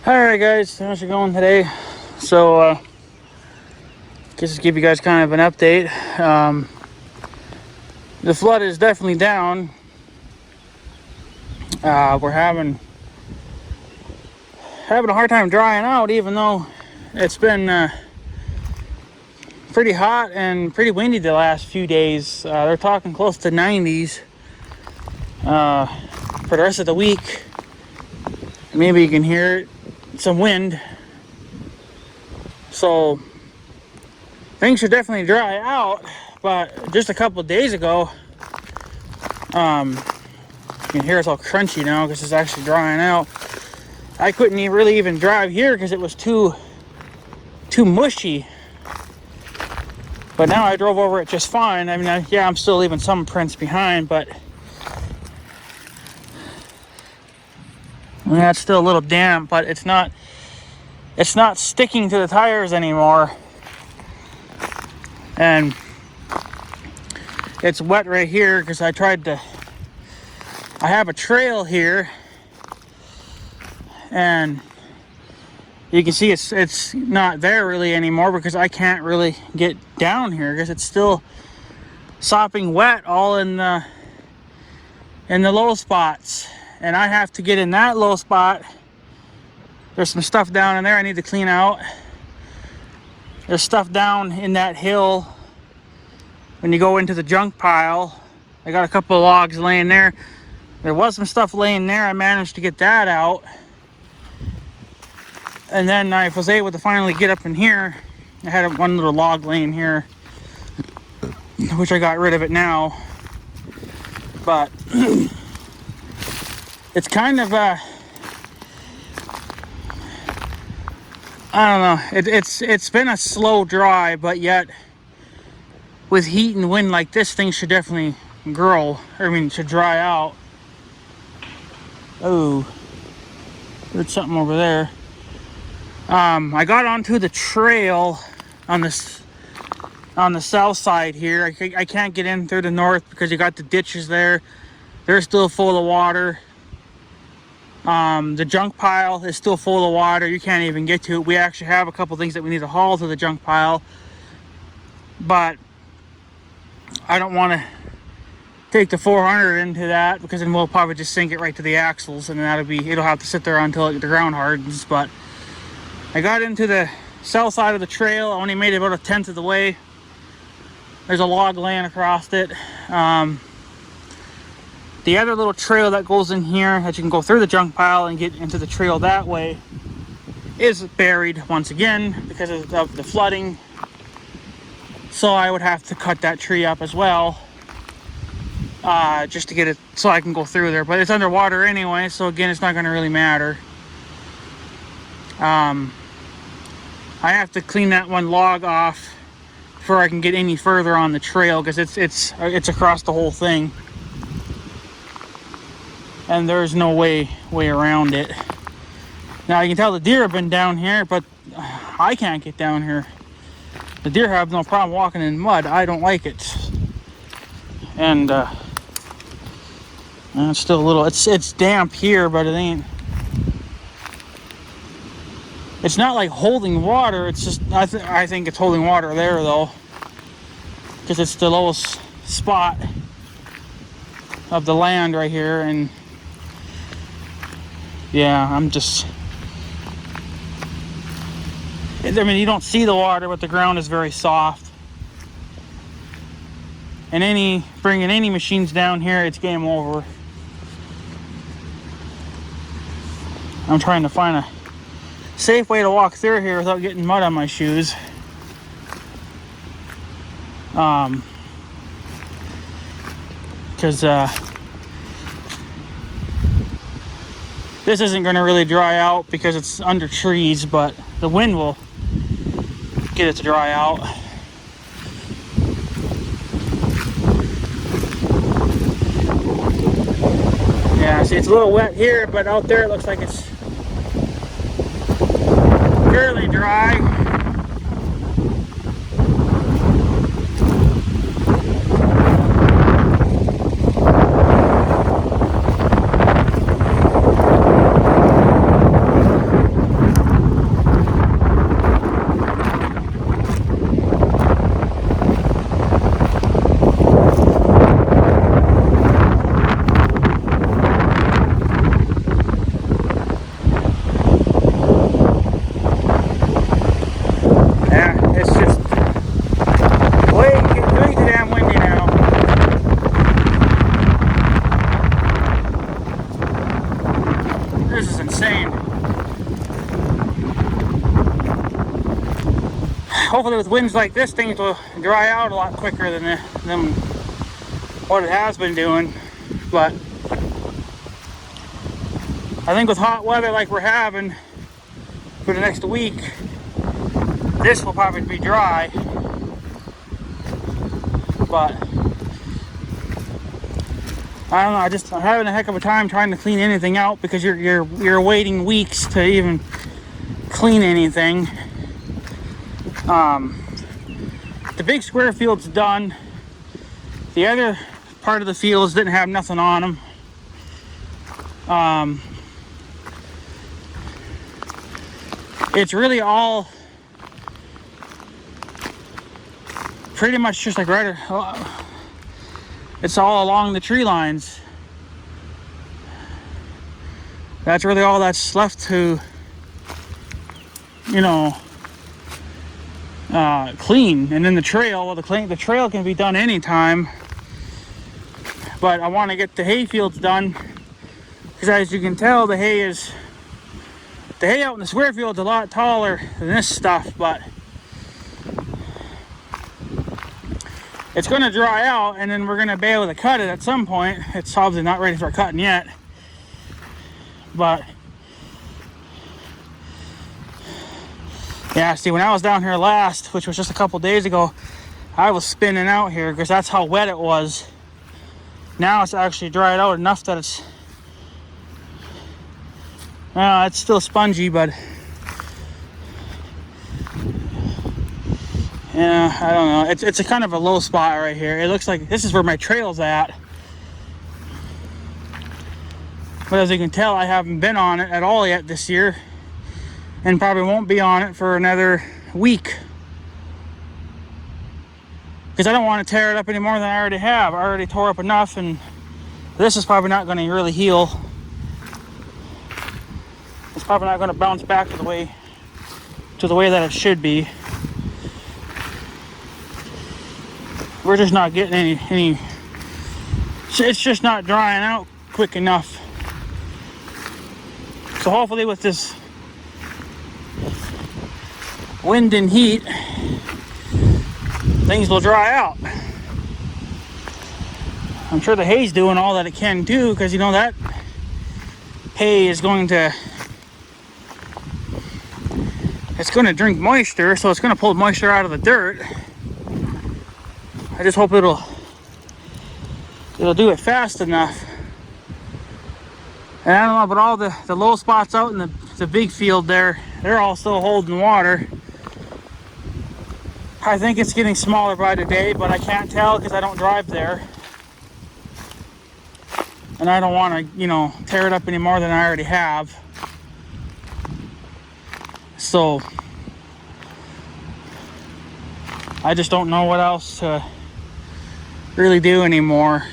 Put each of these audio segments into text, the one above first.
Alright guys, how's it going today? So, just to give you guys kind of an update. The flood is definitely down. We're having a hard time drying out, even though it's been pretty hot and pretty windy the last few days. They're talking close to 90s for the rest of the week. Maybe you can hear it, some wind. So things should definitely dry out. But just a couple of days ago, you can hear it's all crunchy now because it's actually drying out. I couldn't really even drive here because it was too mushy. But now I drove over it just fine. I mean, yeah, I'm still leaving some prints behind, but yeah, it's still a little damp. But it's not sticking to the tires anymore, and it's wet right here because I have a trail here, and you can see it's not there really anymore because I can't really get down here because it's still sopping wet all in the low spots, and I have to get in that low spot. There's some stuff down in there I need to clean out. There's stuff down in that hill when you go into the junk pile. I got a couple of logs laying there. There was some stuff laying there. I managed to get that out. And then I was able to finally get up in here. I had one little log laying here, which I got rid of it now. But it's kind of I don't know. It's been a slow dry, but yet with heat and wind like this, things should definitely grow. Should dry out. Oh, there's something over there. I got onto the trail on the south side here. I can't get in through the north because you got the ditches there. They're still full of water. The junk pile is still full of water. You can't even get to it. We actually have a couple things that we need to haul to the junk pile, but I don't want to take the 400 into that because then we'll probably just sink it right to the axles, and then it'll have to sit there until the ground hardens. But I got into the south side of the trail. I only made it about 1/10 of the way. There's a log laying across it. The other little trail that goes in here that you can go through the junk pile and get into the trail that way is buried once again because of the flooding. So I would have to cut that tree up as well, just to get it so I can go through there. But it's underwater anyway, so again, it's not going to really matter. I have to clean that one log off before I can get any further on the trail because it's across the whole thing. And there's no way around it. Now you can tell the deer have been down here, but I can't get down here. The deer have no problem walking in mud. I don't like it. And it's still a little. It's damp here, but it ain't. It's not like holding water. It's just I think it's holding water there though, because it's the lowest spot of the land right here. And yeah, you don't see the water, but the ground is very soft. And bringing any machines down here, it's game over. I'm trying to find a safe way to walk through here without getting mud on my shoes. Because this isn't going to really dry out because it's under trees, but the wind will get it to dry out. Yeah, see, it's a little wet here, but out there it looks like it's fairly dry. This is insane. Hopefully with winds like this, things will dry out a lot quicker than what it has been doing. But I think with hot weather like we're having for the next week, this will probably be dry. But I don't know, I'm having a heck of a time trying to clean anything out because you're waiting weeks to even clean anything. The big square field's done. The other part of the fields didn't have nothing on them. It's really all pretty much just like right. It's all along the tree lines. That's really all that's left to, you know, clean. And then the trail, well, the trail can be done anytime. But I want to get the hay fields done because, as you can tell, the hay out in the square field's a lot taller than this stuff, but it's going to dry out, and then we're going to be able to cut it at some point. It's obviously not ready for cutting yet, but yeah, see, when I was down here last, which was just a couple days ago, I was spinning out here because that's how wet it was. Now it's actually dried out enough that it's still spongy, but yeah, I don't know. It's a kind of a low spot right here. It looks like this is where my trail's at. But as you can tell, I haven't been on it at all yet this year, and probably won't be on it for another week. Because I don't want to tear it up any more than I already have. I already tore up enough, and this is probably not going to really heal. It's probably not going to bounce back to the way that it should be. We're just not getting any. It's just not drying out quick enough. So hopefully with this wind and heat, things will dry out. I'm sure the hay's doing all that it can do, because you know that hay is going to drink moisture, so it's going to pull moisture out of the dirt. I just hope it'll do it fast enough. And I don't know, but all the low spots out in the big field there, they're all still holding water. I think it's getting smaller by the day, but I can't tell because I don't drive there. And I don't want to, you know, tear it up any more than I already have. So I just don't know what else to really do anymore.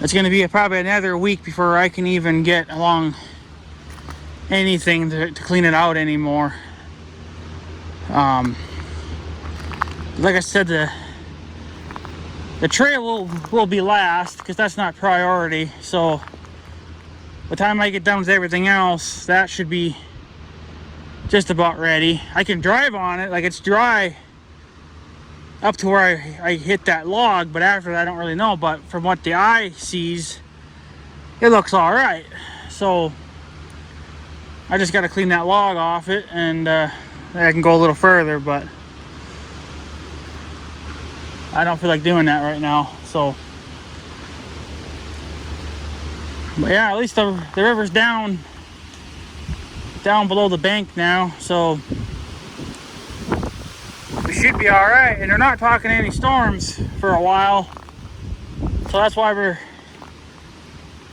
It's going to be probably another week before I can even get along anything to clean it out anymore. Like I said, the trail will be last because that's not priority. So by the time I get done with everything else, that should be just about ready. I can drive on it, like it's dry up to where I hit that log, but after that I don't really know. But from what the eye sees, it looks all right. So I just got to clean that log off it, and I can go a little further, but I don't feel like doing that right now. So, but yeah, at least the river's down below the bank now, so we should be all right. And they're not talking any storms for a while, so that's why we're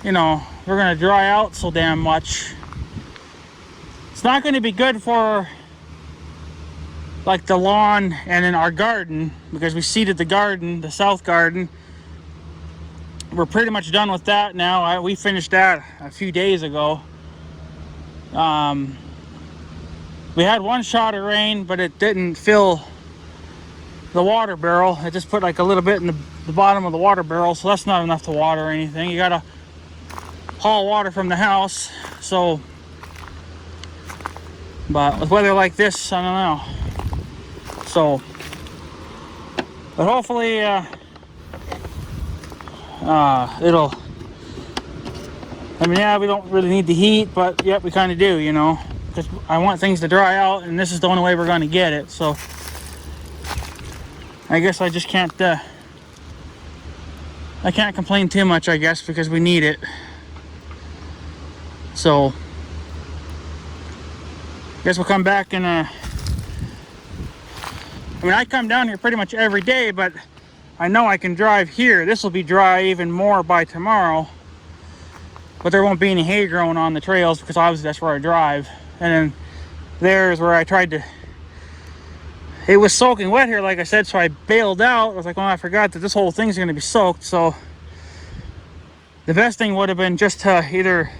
gonna dry out so damn much. It's not going to be good for like the lawn and in our garden, because we seeded the garden, the south garden. We're pretty much done with that now. We finished that a few days ago. We had one shot of rain, but it didn't fill the water barrel. It just put like a little bit in the bottom of the water barrel, so that's not enough to water anything. You gotta haul water from the house. So, but with weather like this, I don't know. So, but hopefully it'll, I mean, yeah, we don't really need the heat, but yep, we kind of do, you know, because I want things to dry out, and this is the only way we're going to get it. So I guess I just can't I can't complain too much, I guess, because we need it. So I guess we'll come back and I mean, I come down here pretty much every day, but I know I can drive here. This will be dry even more by tomorrow, but there won't be any hay growing on the trails because obviously that's where I drive. And then there's where I tried to, it was soaking wet here, like I said, so I bailed out. I was like, well, I forgot that this whole thing's going to be soaked. So the best thing would have been just to either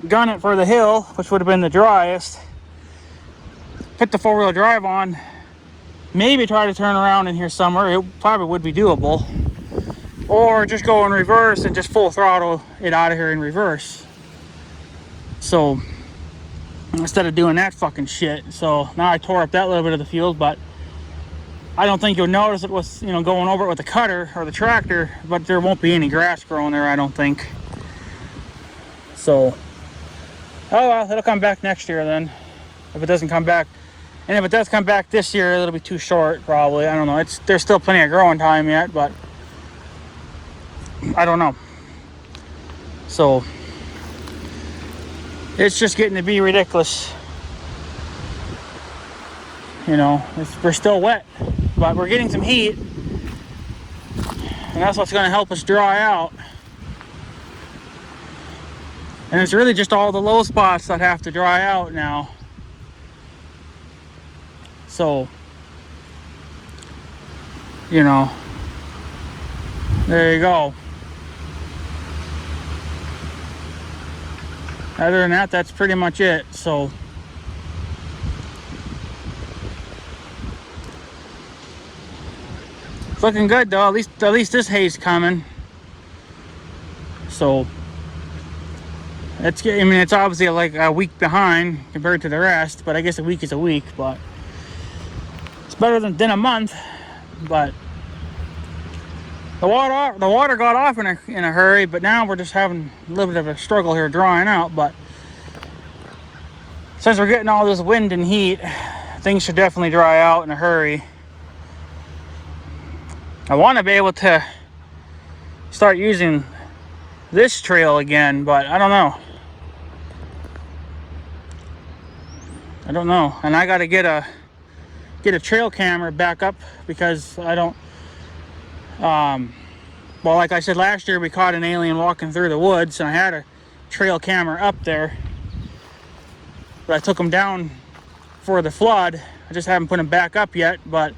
gun it for the hill, which would have been the driest, put the four-wheel drive on, maybe try to turn around in here somewhere. It probably would be doable. Or just go in reverse and just full throttle it out of here in reverse. So instead of doing that fucking shit. So now I tore up that little bit of the field, but I don't think you'll notice it with, you know, going over it with the cutter or the tractor, but there won't be any grass growing there, I don't think. So, oh well, it'll come back next year then, if it doesn't come back. And if it does come back this year, it'll be too short, probably. I don't know. There's still plenty of growing time yet, but I don't know. So it's just getting to be ridiculous. You know, we're still wet, but we're getting some heat, and that's what's going to help us dry out. And it's really just all the low spots that have to dry out now. So, you know, there you go. Other than that, that's pretty much it. So, it's looking good though. At least this hay's coming. So, I mean, it's obviously like a week behind compared to the rest, but I guess a week is a week. But it's better than a month. But the water got off in a hurry, but now we're just having a little bit of a struggle here drying out. But since we're getting all this wind and heat, things should definitely dry out in a hurry. I want to be able to start using this trail again, but I don't know. And I got to get a trail camera back up, because I don't, well, like I said, last year we caught an alien walking through the woods, and I had a trail camera up there, but I took him down for the flood. I just haven't put him back up yet, but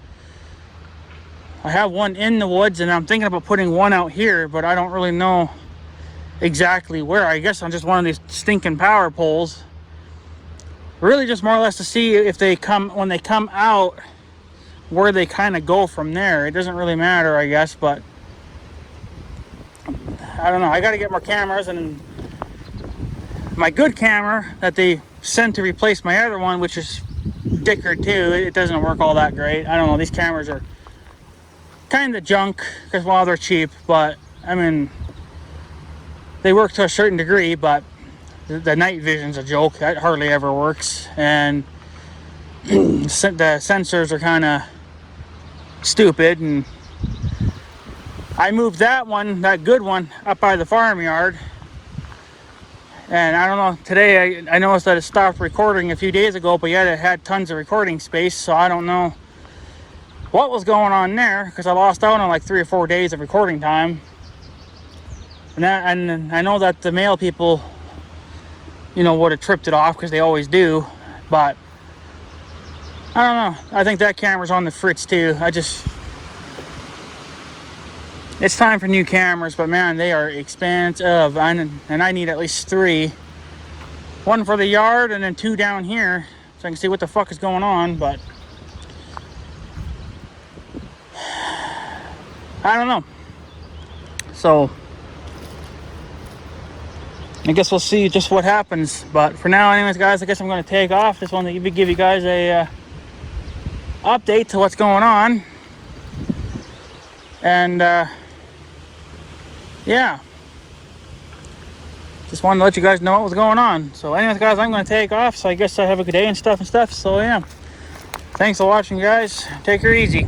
I have one in the woods, and I'm thinking about putting one out here, but I don't really know exactly where. I guess on just one of these stinking power poles. Really just more or less to see if when they come out, where they kind of go from there. It doesn't really matter, I guess, but I don't know. I got to get more cameras, and my good camera that they sent to replace my other one, which is dickered too, it doesn't work all that great. I don't know. These cameras are kind of junk, because while they're cheap, but I mean, they work to a certain degree, but the night vision's a joke. That hardly ever works. And the sensors are kind of stupid. And I moved that good one, up by the farmyard. And I don't know, today I noticed that it stopped recording a few days ago, but yet it had tons of recording space. So I don't know what was going on there, because I lost out on like 3 or 4 days of recording time. And I know that the mail people, you know, would have tripped it off, because they always do. But I don't know. I think that camera's on the fritz too. It's time for new cameras, but man, they are expensive. And I need at least 3. One for the yard, and then 2 down here, so I can see what the fuck is going on. But I don't know. So I guess we'll see just what happens. But for now, anyways, guys, I guess I'm going to take off. Just wanted to give you guys a update to what's going on. And yeah, just wanted to let you guys know what was going on. So anyways, guys, I'm going to take off. So I guess I have a good day and stuff. So yeah, thanks for watching, guys. Take her easy.